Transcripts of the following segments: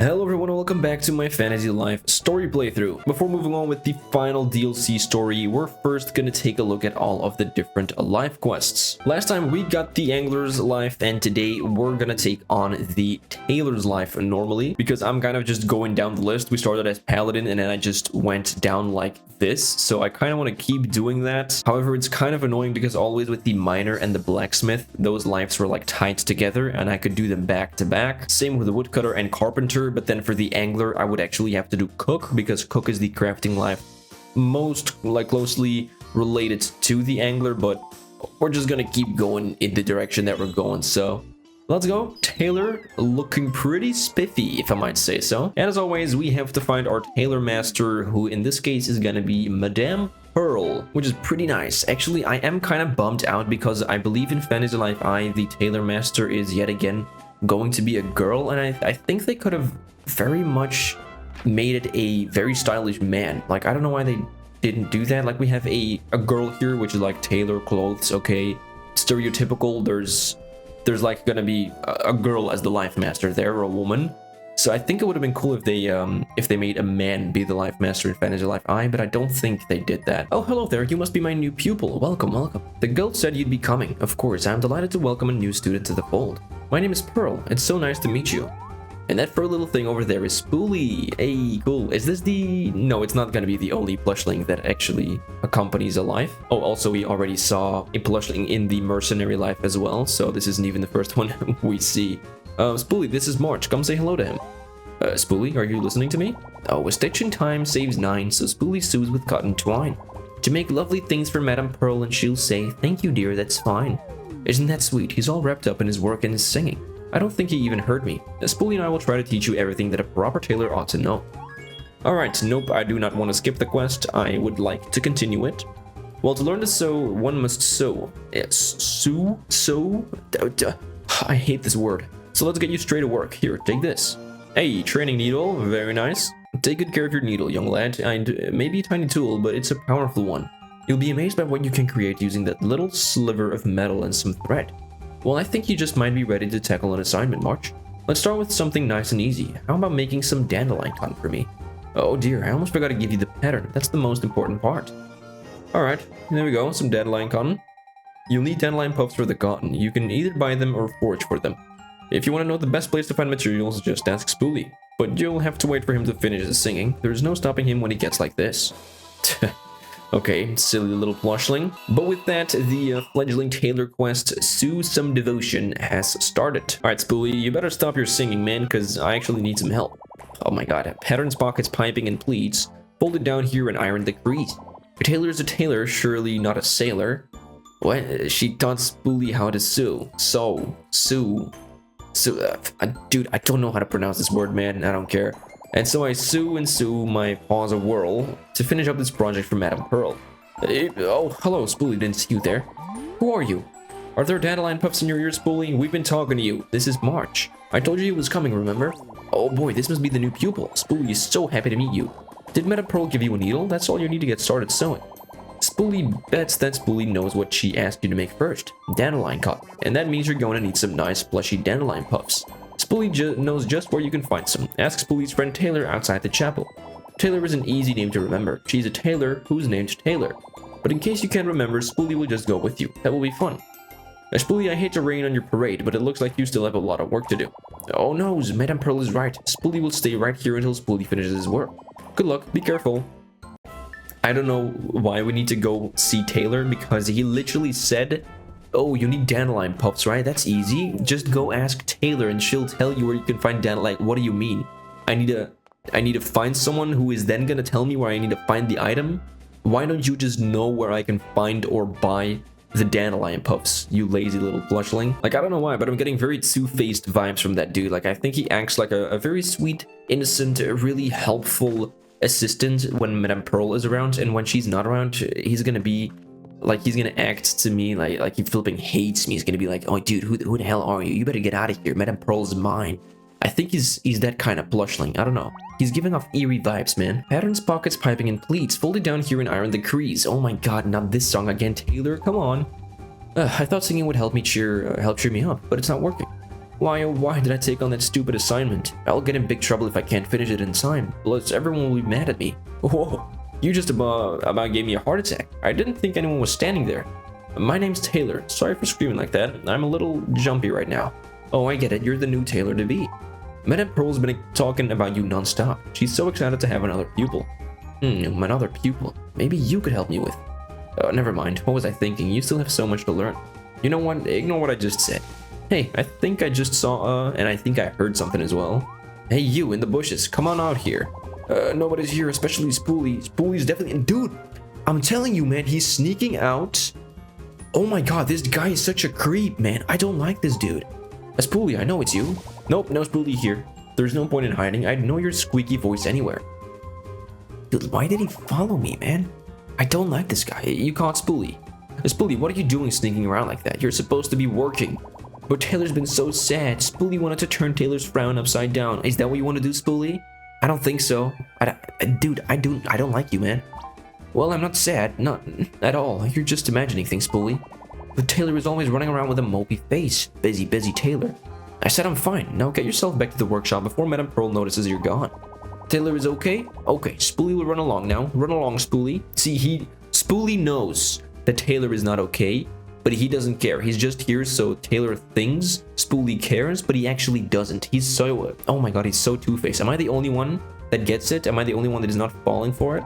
Hello everyone and welcome back to my Fantasy Life story playthrough. Before moving on with the final DLC story, we're first gonna take a look at all of the different life quests. Last time we got the Angler's life and today we're gonna take on the Tailor's life normally because I'm kind of just going down the list. We started as Paladin and then I just went down like this, so I kind of want to keep doing that. However, it's kind of annoying because always with the Miner and the Blacksmith, those lives were like tied together and I could do them back to back. Same with the Woodcutter and Carpenter, but then for the Angler, I would actually have to do Cook because Cook is the crafting life most closely related to the Angler, but we're just gonna keep going in the direction that we're going, so let's go. Tailor looking pretty spiffy, if I might say so. And as always, we have to find our Tailor Master, who in this case is gonna be Madame Pearl, which is pretty nice. Actually, I am kind of bummed out because I believe in Fantasy Life the Tailor Master is yet again going to be a girl, and I think they could have very much made it a very stylish man. Like, I don't know why they didn't do that. Like, we have a girl here, which is like tailor clothes, okay, stereotypical. There's like gonna be a girl as the life master there, or a woman. So I think it would have been cool if they made a man be the life master in Fantasy Life but I don't think they did that. Oh, hello there, you must be my new pupil. Welcome, welcome. The guild said you'd be coming. Of course, I'm delighted to welcome a new student to the fold. My name is Pearl. It's so nice to meet you. And that fur little thing over there is Spoolie. Hey, cool. Is this the... No, it's not gonna be the only plushling that actually accompanies a life. Oh, also we already saw a plushling in the mercenary life as well, so this isn't even the first one we see. Spoolie, this is March. Come say hello to him. Spoolie, are you listening to me? Oh, a stitch in time saves 9, so Spoolie sews with cotton twine. To make lovely things for Madame Pearl, and she'll say, "Thank you, dear, that's fine." Isn't that sweet? He's all wrapped up in his work and his singing. I don't think he even heard me. Spoolie and I will try to teach you everything that a proper tailor ought to know. Alright, nope, I do not want to skip the quest. I would like to continue it. Well, to learn to sew, one must sew. Yes, sew? I hate this word. So let's get you straight to work. Here, take this. Hey, training needle, very nice. Take good care of your needle, young lad. And maybe a tiny tool, but it's a powerful one. You'll be amazed by what you can create using that little sliver of metal and some thread. Well, I think you just might be ready to tackle an assignment, March. Let's start with something nice and easy. How about making some dandelion cotton for me? Oh dear, I almost forgot to give you the pattern. That's the most important part. Alright, there we go, some dandelion cotton. You'll need dandelion puffs for the cotton. You can either buy them or forage for them. If you want to know the best place to find materials, just ask Spoolie. But you'll have to wait for him to finish his singing. There's no stopping him when he gets like this. Okay, silly little plushling. But with that, the fledgling tailor quest, Sue Some Devotion, has started. Alright, Spoolie, you better stop your singing, man, because I actually need some help. Oh my god, patterns, pockets, piping, and pleats. Fold it down here and iron the crease. A tailor is a tailor, surely not a sailor. What? She taught Spoolie how to sew. Dude, I don't know how to pronounce this word, man. I don't care. And so I sew and sew my paws a whirl to finish up this project for Madame Pearl. Oh, hello, Spoolie, didn't see you there. Who are you? Are there dandelion puffs in your ears, Spoolie? We've been talking to you. This is March. I told you he was coming, remember? Oh boy, this must be the new pupil. Spoolie is so happy to meet you. Did Madame Pearl give you a needle? That's all you need to get started sewing. Spoolie bets that Spoolie knows what she asked you to make first. Dandelion cotton. And that means you're going to need some nice, plushy dandelion puffs. Spoolie knows just where you can find some. Ask Spoolie's friend Taylor outside the chapel. Taylor is an easy name to remember. She's a tailor who's named Taylor. But in case you can't remember, Spoolie will just go with you. That will be fun. Spoolie, I hate to rain on your parade, but it looks like you still have a lot of work to do. Oh no, Madame Pearl is right. Spoolie will stay right here until Spoolie finishes his work. Good luck, be careful. I don't know why we need to go see Taylor, because he literally said, oh, you need dandelion puffs, right? That's easy. Just go ask Taylor and she'll tell you where you can find dandelion. Like, what do you mean? I need to find someone who is then gonna tell me where I need to find the item? Why don't you just know where I can find or buy the dandelion puffs, you lazy little plushling? Like, I don't know why, but I'm getting very two-faced vibes from that dude. Like, I think he acts like a very sweet, innocent, really helpful assistant when Madame Pearl is around, and when she's not around, he's gonna be like, he's gonna act to me like he flipping hates me. He's gonna be like, oh dude, who the hell are you? You better get out of here. Madame Pearl's mine. I think he's that kind of plushling. I don't know. He's giving off eerie vibes, man. Patterns, pockets, piping, and pleats. Fold it down here and iron the crease. Oh my god, not this song again, Taylor. Come on. I thought singing would help cheer me up, but it's not working. Why, oh why did I take on that stupid assignment? I'll get in big trouble if I can't finish it in time. Plus, everyone will be mad at me. Whoa, you just about gave me a heart attack. I didn't think anyone was standing there. My name's Taylor. Sorry for screaming like that. I'm a little jumpy right now. Oh, I get it. You're the new Taylor to be. Madame Pearl's been talking about you non-stop. She's so excited to have another pupil. Another pupil. Maybe you could help me with. Oh, never mind. What was I thinking? You still have so much to learn. You know what? Ignore what I just said. Hey, I think I just saw, and I think I heard something as well. Hey, you in the bushes. Come on out here. Nobody's here, especially Spoolie. Spoolie's definitely... Dude, I'm telling you, man, he's sneaking out. Oh my god, this guy is such a creep, man. I don't like this dude. Spoolie, I know it's you. Nope, no Spoolie here. There's no point in hiding. I'd know your squeaky voice anywhere. Dude, why did he follow me, man? I don't like this guy. You caught Spoolie. Spoolie, what are you doing sneaking around like that? You're supposed to be working. But Taylor's been so sad. Spoolie wanted to turn Taylor's frown upside down. Is that what you want to do, Spoolie? I don't think so. Dude, I don't like you, man. Well, I'm not sad. Not at all. You're just imagining things, Spoolie. But Taylor is always running around with a mopey face. Busy Taylor. I said I'm fine. Now get yourself back to the workshop before Madame Pearl notices you're gone. Taylor is okay? Okay, Spoolie will run along now. Run along, Spoolie. See, Spoolie knows that Taylor is not okay, but he doesn't care. He's just here so Taylor thinks Spoolie cares, but he actually doesn't. He's so... Oh my god, he's so two-faced. Am I the only one that gets it? Am I the only one that is not falling for it?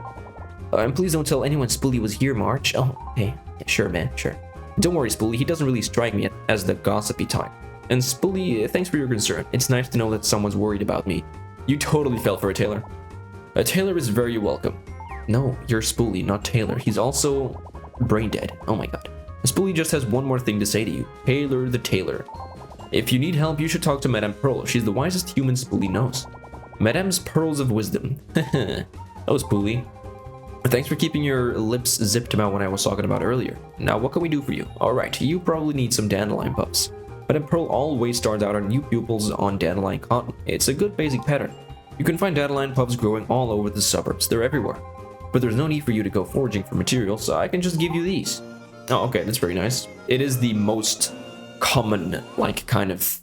And please don't tell anyone Spoolie was here, March. Oh, okay. Yeah, sure, man, sure. Don't worry, Spoolie. He doesn't really strike me as the gossipy type. And Spoolie, thanks for your concern. It's nice to know that someone's worried about me. You totally fell for it, Taylor. Taylor is very welcome. No, you're Spoolie, not Taylor. He's also brain dead. Oh my god. Spoolie just has one more thing to say to you. Taylor the Tailor. If you need help, you should talk to Madame Pearl. She's the wisest human Spoolie knows. Madame's pearls of wisdom. Oh, Spoolie. Thanks for keeping your lips zipped about what I was talking about earlier. Now, what can we do for you? Alright, you probably need some dandelion puffs. Madame Pearl always starts out our new pupils on dandelion cotton. It's a good basic pattern. You can find dandelion puffs growing all over the suburbs. They're everywhere. But there's no need for you to go foraging for materials, so I can just give you these. Oh, okay, that's very nice. It is the most common, like, kind of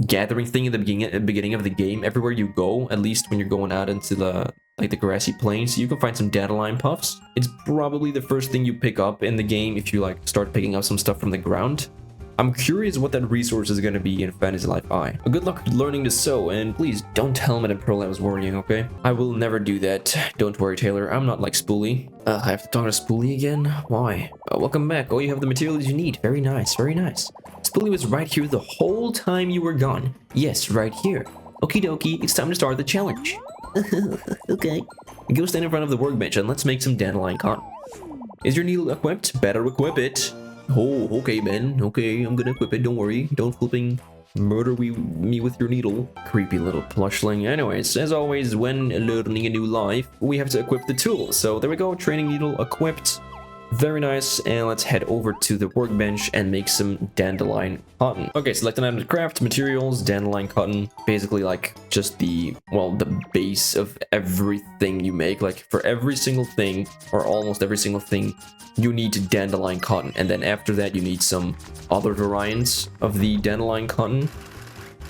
gathering thing in the beginning of the game. Everywhere you go, at least when you're going out into the grassy plains, you can find some dandelion puffs. It's probably the first thing you pick up in the game if you like start picking up some stuff from the ground. I'm curious what that resource is going to be in Fantasy Life I. Good luck learning to sew, and please don't tell Madame Pearl I was worrying, okay? I will never do that. Don't worry, Taylor. I'm not like Spoolie. I have to talk to Spoolie again? Why? Welcome back. Oh, you have the materials you need. Very nice, very nice. Spoolie was right here the whole time you were gone. Yes, right here. Okie dokie, it's time to start the challenge. Okay. Go stand in front of the workbench and let's make some dandelion cotton. Is your needle equipped? Better equip it. Oh, okay, Ben. Okay, I'm gonna equip it. Don't worry. Don't flipping murder me with your needle. Creepy little plushling. Anyways, as always, when learning a new life, we have to equip the tool. So there we go. Training needle equipped. Very nice. And let's head over to the workbench and make some dandelion cotton. Okay, select an item to craft. Materials, dandelion cotton. Basically, like, just the base of everything you make. Like, for every single thing, or almost every single thing, you need dandelion cotton. And then after that, you need some other variants of the dandelion cotton.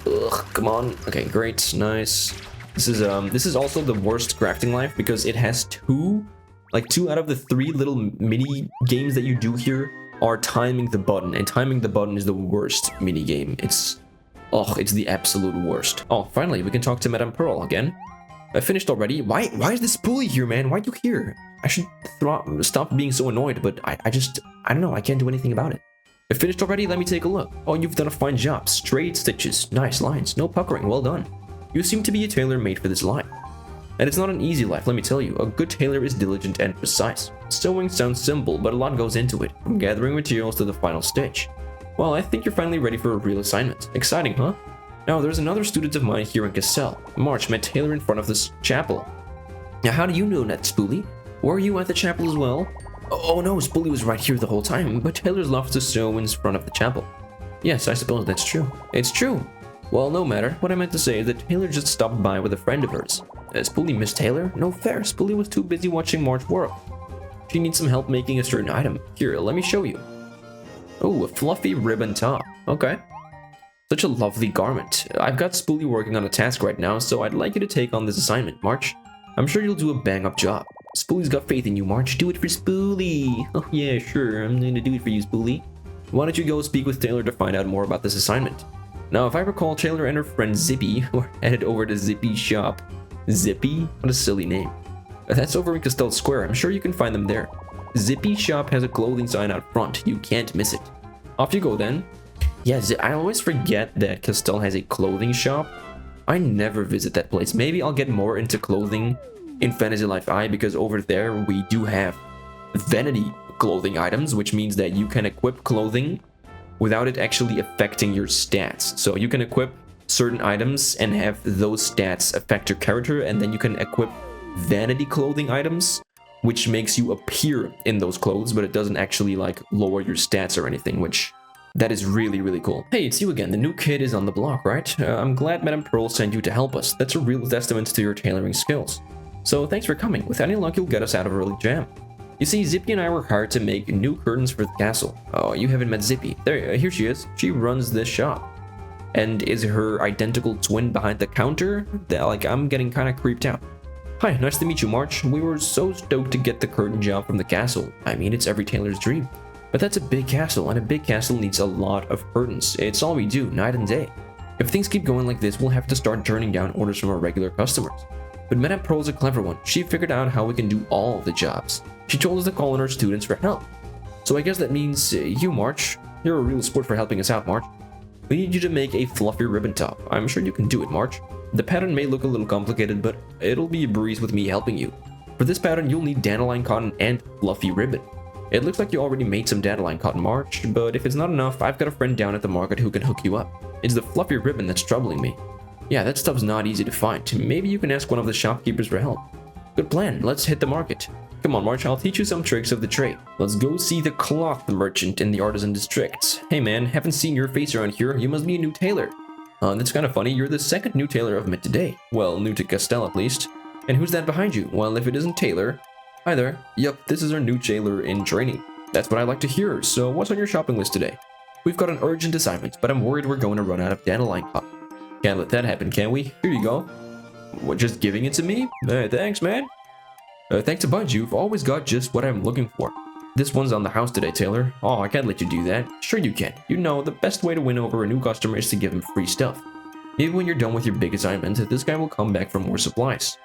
Ugh, come on. Okay, great. Nice. This is also the worst crafting life because it has two out of the 3 little mini games that you do here are timing the button, and timing the button is the worst mini game. It's the absolute worst. Oh, finally, we can talk to Madame Pearl again. I finished already. Why is this Spoolie here, man? Why are you here? I should stop being so annoyed, but I don't know. I can't do anything about it. I finished already. Let me take a look. Oh, you've done a fine job. Straight stitches. Nice lines. No puckering. Well done. You seem to be a tailor made for this life. And it's not an easy life, let me tell you. A good tailor is diligent and precise. Sewing sounds simple, but a lot goes into it, from gathering materials to the final stitch. Well, I think you're finally ready for a real assignment. Exciting, huh? Now, there's another student of mine here in Cassell. March met Taylor in front of this chapel. Now, how do you know that, Spoolie? Were you at the chapel as well? Oh no, Spoolie was right here the whole time, but Taylor's loves to sew in front of the chapel. Yes, I suppose that's true. It's true. Well, no matter. What I meant to say is that Taylor just stopped by with a friend of hers. Spoolie missed Taylor? No fair. Spoolie was too busy watching March work. She needs some help making a certain item. Here, let me show you. Oh, a fluffy ribbon top. Okay. Such a lovely garment. I've got Spoolie working on a task right now, so I'd like you to take on this assignment, March. I'm sure you'll do a bang-up job. Spoolie's got faith in you, March. Do it for Spoolie. Oh yeah, sure. I'm going to do it for you, Spoolie. Why don't you go speak with Taylor to find out more about this assignment? Now, if I recall, Taylor and her friend Zippy were headed over to Zippy's shop. Zippy? What a silly name. That's over in Castell Square. I'm sure you can find them there. Zippy's shop has a clothing sign out front. You can't miss it. Off you go then. Yes, I always forget that Castell has a clothing shop. I never visit that place. Maybe I'll get more into clothing in Fantasy Life I, because over there we do have vanity clothing items, which means that you can equip clothing without it actually affecting your stats. So you can equip certain items and have those stats affect your character, and then you can equip vanity clothing items, which makes you appear in those clothes, but it doesn't actually like lower your stats or anything, which that is really, really cool. Hey, it's you again. The new kid is on the block, right? I'm glad Madame Pearl sent you to help us. That's a real testament to your tailoring skills. So thanks for coming. With any luck, you'll get us out of early jam. You see, Zippy and I were hired to make new curtains for the castle. Oh, you haven't met Zippy. There, here she is. She runs this shop. And is her identical twin behind the counter? Like, I'm getting kind of creeped out. Hi, nice to meet you, March. We were so stoked to get the curtain job from the castle. I mean, it's every tailor's dream. But that's a big castle, and a big castle needs a lot of curtains. It's all we do, night and day. If things keep going like this, we'll have to start turning down orders from our regular customers. But Madame Pearl's a clever one. She figured out how we can do all the jobs. She told us to call on our students for help. So I guess that means you, March. You're a real sport for helping us out, March. We need you to make a fluffy ribbon top. I'm sure you can do it, March. The pattern may look a little complicated, but it'll be a breeze with me helping you. For this pattern, you'll need dandelion cotton and fluffy ribbon. It looks like you already made some dandelion cotton, March, but if it's not enough, I've got a friend down at the market who can hook you up. It's the fluffy ribbon that's troubling me. Yeah, that stuff's not easy to find. Maybe you can ask one of the shopkeepers for help. Good plan, let's hit the market. Come on, March, I'll teach you some tricks of the trade. Let's go see the cloth merchant in the artisan district. Hey man, haven't seen your face around here. You must be a new tailor. That's kind of funny. You're the second new tailor I've met today. Well, new to Castell at least. And who's that behind you? Well, if it isn't Taylor. Hi there. Yep, this is our new tailor in training. That's what I like to hear. So what's on your shopping list today? We've got an urgent assignment, but I'm worried we're going to run out of dandelion cotton. Can't let that happen, can we? Here you go. What, just giving it to me? Thanks, man. Thanks a bunch. You've always got just what I'm looking for. This one's on the house today, Taylor. Oh, I can't let you do that. Sure you can. You know, the best way to win over a new customer is to give him free stuff. Maybe when you're done with your big assignment, this guy will come back for more supplies.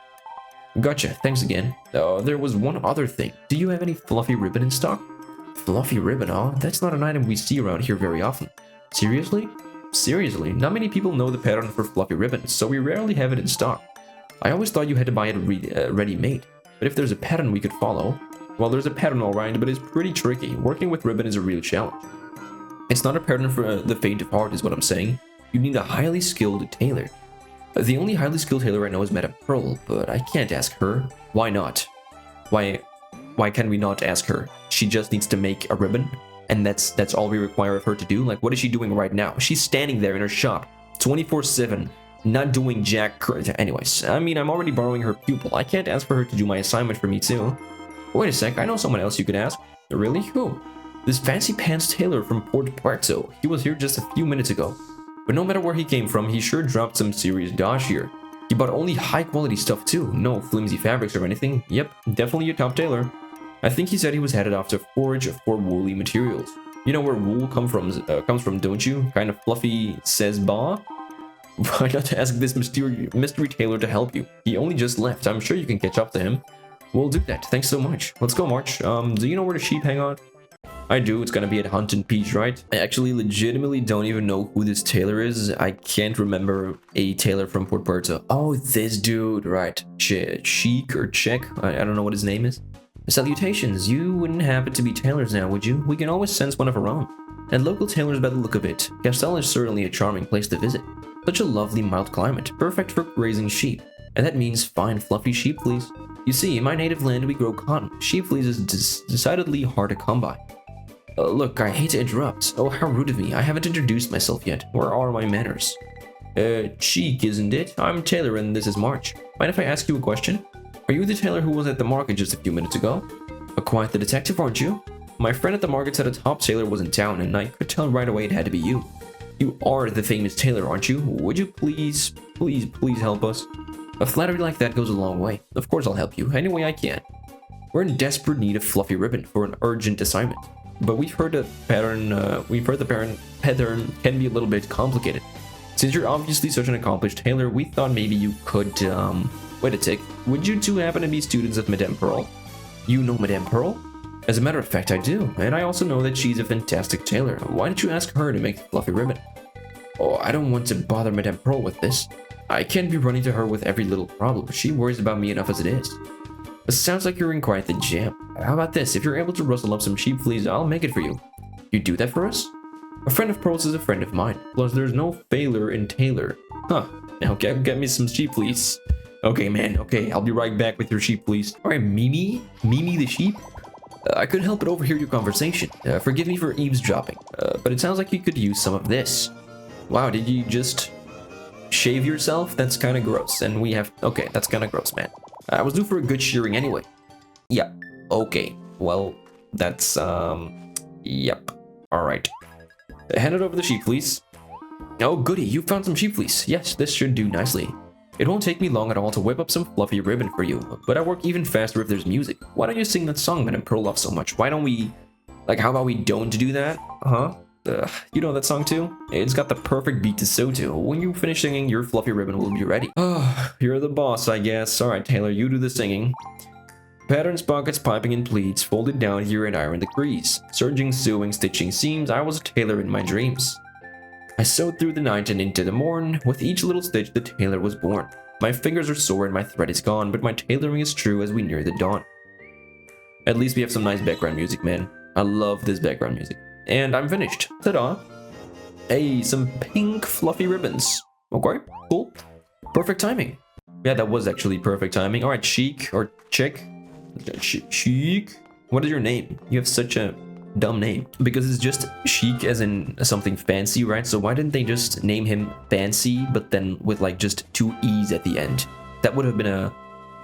Gotcha. Thanks again. There was one other thing. Do you have any fluffy ribbon in stock? Fluffy ribbon, huh? That's not an item we see around here very often. Seriously? Seriously, not many people know the pattern for fluffy ribbon, so we rarely have it in stock. I always thought you had to buy it ready-made, but if there's a pattern we could follow... Well, there's a pattern alright, but it's pretty tricky. Working with ribbon is a real challenge. It's not a pattern for the faint of heart, is what I'm saying. You need a highly skilled tailor. The only highly skilled tailor I know is Madame Pearl, but I can't ask her. Why not? Why can we not ask her? She just needs to make a ribbon, and that's all we require of her to do? Like, what is she doing right now? She's standing there in her shop, 24/7, not doing jack... Anyways, I mean, I'm already borrowing her pupil. I can't ask for her to do my assignment for me too. Wait a sec, I know someone else you could ask. Really? Who? This fancy pants tailor from Port Puerto. He was here just a few minutes ago. But no matter where he came from, he sure dropped some serious dosh here. He bought only high-quality stuff too, no flimsy fabrics or anything. Yep, definitely a top tailor. I think he said he was headed off to forage for woolly materials. You know where wool comes from, don't you? Kind of fluffy, says Ba. Why not ask this mystery tailor to help you? He only just left. I'm sure you can catch up to him. We'll do that. Thanks so much. Let's go, March. Do you know where the sheep hang out? I do. It's gonna be at Hunt and Peach, right? I actually legitimately don't even know who this tailor is. I can't remember a tailor from Port Puerto. Oh, this dude, right. Cheek or Check? I don't know what his name is. Salutations. You wouldn't happen to be tailors now, would you? We can always sense one of our own. And local tailors by the look of it. Castell is certainly a charming place to visit. Such a lovely mild climate, perfect for raising sheep. And that means fine fluffy sheep fleece. You see, in my native land we grow cotton. Sheep fleece is decidedly hard to come by. Look, I hate to interrupt. Oh, how rude of me. I haven't introduced myself yet. Where are my manners? Cheek, isn't it? I'm Taylor and this is March. Mind if I ask you a question? Are you the tailor who was at the market just a few minutes ago? Quite the detective, aren't you? My friend at the market said a top tailor was in town and I could tell right away it had to be you. You are the famous tailor, aren't you? Would you please help us? A flattery like that goes a long way. Of course I'll help you, any way I can. We're in desperate need of fluffy ribbon for an urgent assignment. But we've heard the pattern can be a little bit complicated. Since you're obviously such an accomplished tailor, we thought maybe you could, wait a tick. Would you two happen to be students of Madame Pearl? You know Madame Pearl? As a matter of fact, I do, and I also know that she's a fantastic tailor. Why don't you ask her to make the fluffy ribbon? Oh, I don't want to bother Madame Pearl with this. I can't be running to her with every little problem. She worries about me enough as it is. It sounds like you're in quite the jam. How about this? If you're able to rustle up some sheep fleas, I'll make it for you. You do that for us? A friend of Pearl's is a friend of mine. Plus, there's no failure in tailor. Huh. Now get me some sheep fleas. Okay, man. Okay, I'll be right back with your sheep fleas. Alright, Mimi? Mimi the sheep? I couldn't help but overhear your conversation. Forgive me for eavesdropping, but it sounds like you could use some of this. Wow, did you just shave yourself? That's kind of gross. And we have... Okay, that's kind of gross, man. I was due for a good shearing anyway. Yeah, okay. Well, that's, yep. Alright. Hand it over the sheep fleece. Oh, goody, you found some sheep fleece. Yes, this should do nicely. It won't take me long at all to whip up some fluffy ribbon for you, but I work even faster if there's music. Why don't you sing that song Madame Pearl loves so much? Why don't we... Like, how about we don't do that? Huh? You know that song too? It's got the perfect beat to sew to. When you finish singing, your fluffy ribbon will be ready. Oh, you're the boss, I guess. Alright, Taylor, you do the singing. Patterns, pockets, piping, and pleats, folded down here and iron the crease. Serging, sewing, stitching seams, I was a tailor in my dreams. I sewed through the night and into the morn. With each little stitch, the tailor was born. My fingers are sore and my thread is gone, but my tailoring is true as we near the dawn. At least we have some nice background music, man. I love this background music. And I'm finished. Ta-da! Hey, some pink fluffy ribbons. Okay, cool. Perfect timing. Yeah, that was actually perfect timing. Alright, Chic or Chick. Chic? What is your name? You have such a dumb name. Because it's just chic as in something fancy, right? So why didn't they just name him Fancy, but then with like just 2 E's at the end? That would have been a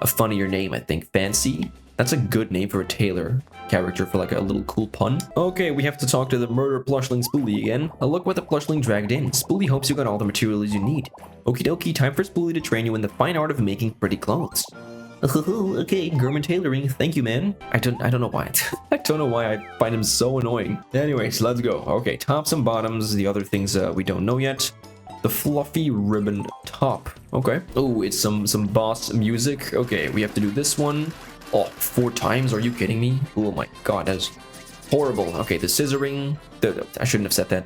funnier name, I think. Fancy? That's a good name for a tailor character for like a little cool pun. Okay, we have to talk to the murder plushling Spoolie again. A look what the plushling dragged in. Spoolie hopes you got all the materials you need. Okie dokie, time for Spoolie to train you in the fine art of making pretty clothes. Okay, German tailoring, thank you, man. I don't know why. I don't know why I find him so annoying. Anyways, let's go. Okay, tops and bottoms, the other things we don't know yet. The fluffy ribbon top. Okay. Oh, it's some boss music. Okay, we have to do this one. Oh, 4 times? Are you kidding me? Oh my god, that's horrible. Okay, the scissoring. I shouldn't have said that.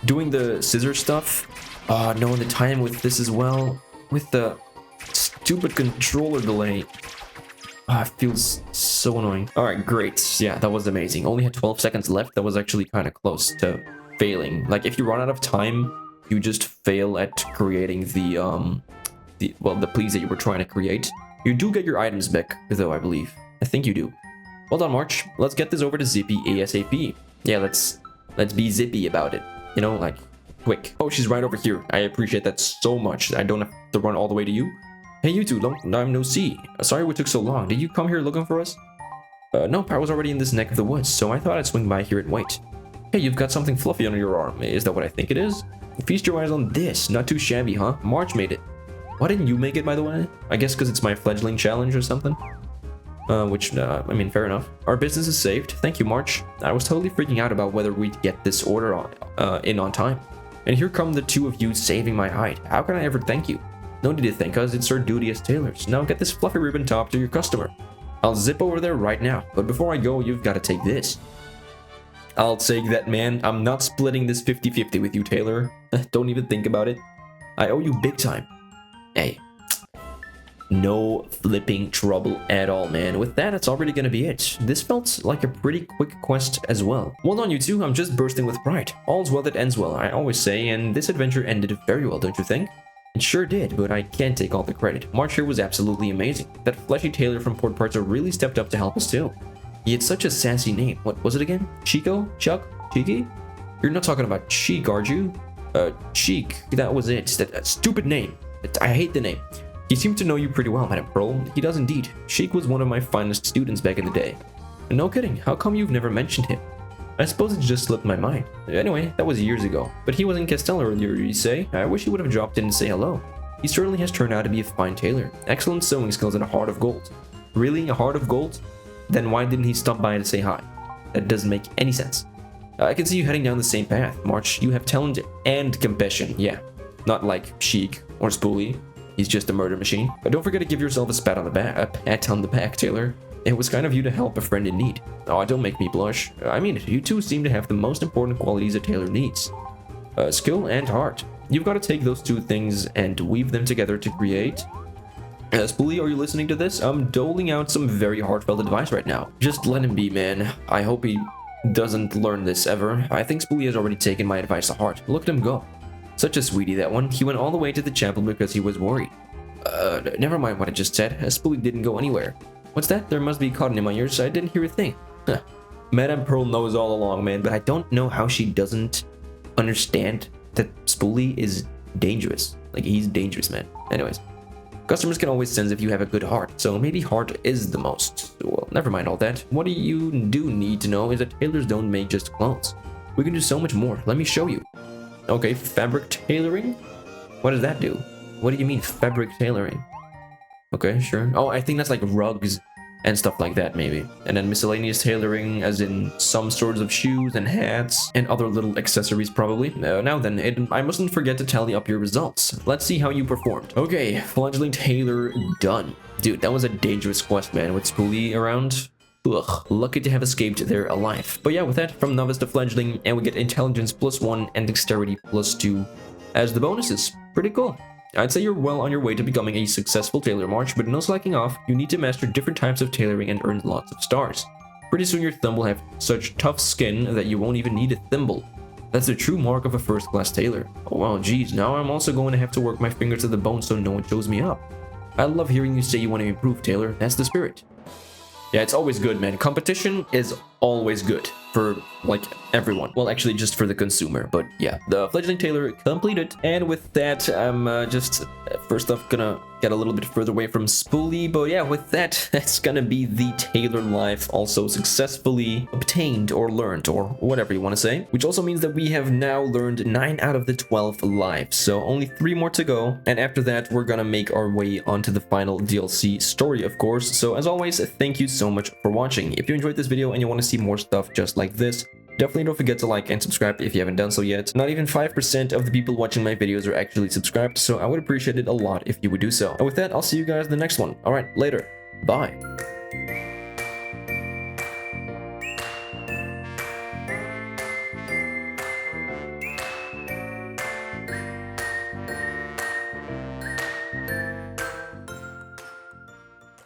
Doing the scissor stuff. No, the time with this as well. With the stupid controller delay. It feels so annoying. Alright, great. Yeah, that was amazing. Only had 12 seconds left. That was actually kind of close to failing. Like, if you run out of time, you just fail at creating the pleats that you were trying to create. You do get your items back, though, I believe. I think you do. Well done, March. Let's get this over to Zippy ASAP. Yeah, let's be zippy about it. You know, like, quick. Oh, she's right over here. I appreciate that so much. I don't have to run all the way to you. Hey, you two, long time no see. Sorry we took so long. Did you come here looking for us? Nope, I was already in this neck of the woods, so I thought I'd swing by here and wait. Hey, you've got something fluffy under your arm. Is that what I think it is? Feast your eyes on this. Not too shabby, huh? March made it. Why didn't you make it, by the way? I guess because it's my fledgling challenge or something? I mean, fair enough. Our business is saved. Thank you, March. I was totally freaking out about whether we'd get this order in on time. And here come the 2 of you saving my hide. How can I ever thank you? No need to thank us, it's our duty as tailors. Now get this fluffy ribbon top to your customer. I'll zip over there right now, but before I go, you've got to take this. I'll take that, man. I'm not splitting this 50-50 with you, Taylor. Don't even think about it. I owe you big time. Hey. No flipping trouble at all, man. With that, it's already gonna be it. This felt like a pretty quick quest as well. Well done, you two. I'm just bursting with pride. All's well that ends well, I always say, and this adventure ended very well, don't you think? It sure did, but I can't take all the credit. March here was absolutely amazing. That fleshy tailor from Port Parto really stepped up to help us too. He had such a sassy name. What was it again? Chico? Chuck? Cheeky? You're not talking about Cheek, are you? Cheek. That was it. That stupid name. I hate the name. He seemed to know you pretty well, Madame Pearl. He does indeed. Sheik was one of my finest students back in the day. No kidding. How come you've never mentioned him? I suppose it just slipped my mind. Anyway, that was years ago. But he was in Castell earlier, you say? I wish he would have dropped in to say hello. He certainly has turned out to be a fine tailor. Excellent sewing skills and a heart of gold. Really? A heart of gold? Then why didn't he stop by to say hi? That doesn't make any sense. I can see you heading down the same path. March, you have talent and compassion, yeah. Not like Sheik or Spoolie. He's just a murder machine. But don't forget to give yourself a pat on the back, Taylor. It was kind of you to help a friend in need. Oh, don't make me blush. I mean, you two seem to have the most important qualities a tailor needs. Skill and heart. You've got to take those two things and weave them together to create... Spoolie, are you listening to this? I'm doling out some very heartfelt advice right now. Just let him be, man. I hope he doesn't learn this ever. I think Spoolie has already taken my advice to heart. Look at him go. Such a sweetie, that one. He went all the way to the chapel because he was worried. Never mind what I just said. Spoolie didn't go anywhere. What's that? There must be cotton in my ears. I didn't hear a thing. Huh. Madame Pearl knows all along, man, but I don't know how she doesn't understand that Spoolie is dangerous. Like, he's dangerous, man. Anyways. Customers can always sense if you have a good heart, so maybe heart is the most. Well, never mind all that. What you do need to know is that tailors don't make just clothes. We can do so much more. Let me show you. Okay, fabric tailoring? What does that do? What do you mean fabric tailoring? Okay, sure. Oh, I think that's like rugs and stuff like that, maybe. And then miscellaneous tailoring, as in some sorts of shoes and hats and other little accessories, probably. Now then, I mustn't forget to tally up your results. Let's see how you performed. Okay, fledgling tailor done. Dude, that was a dangerous quest, man, with Spoolie around. Ugh, lucky to have escaped there alive. But yeah, with that, from novice to fledgling, and we get intelligence +1 and dexterity +2 as the bonuses. Pretty cool. I'd say you're well on your way to becoming a successful tailor, March, but no slacking off. You need to master different types of tailoring and earn lots of stars. Pretty soon your thumb will have such tough skin that you won't even need a thimble. That's the true mark of a first-class tailor. Oh wow, geez, now I'm also going to have to work my fingers to the bone so no one shows me up. I love hearing you say you want to improve, Taylor. That's the spirit. Yeah, it's always good, man. Competition is always good for, like, everyone. Well, actually, just for the consumer. But yeah, the fledgling tailor completed. And with that, I'm just first off gonna get a little bit further away from Spoolie. But yeah, with that, that's gonna be the tailor life also successfully obtained or learned or whatever you want to say. Which also means that we have now learned 9 out of the 12 lives. So only 3 more to go. And after that, we're gonna make our way onto the final DLC story, of course. So as always, thank you so much for watching. If you enjoyed this video and you want to see more stuff just like this, definitely don't forget to like and subscribe if you haven't done so yet. Not even 5% of the people watching my videos are actually subscribed, so I would appreciate it a lot if you would do so. And with that, I'll see you guys in the next one. Alright, later. Bye.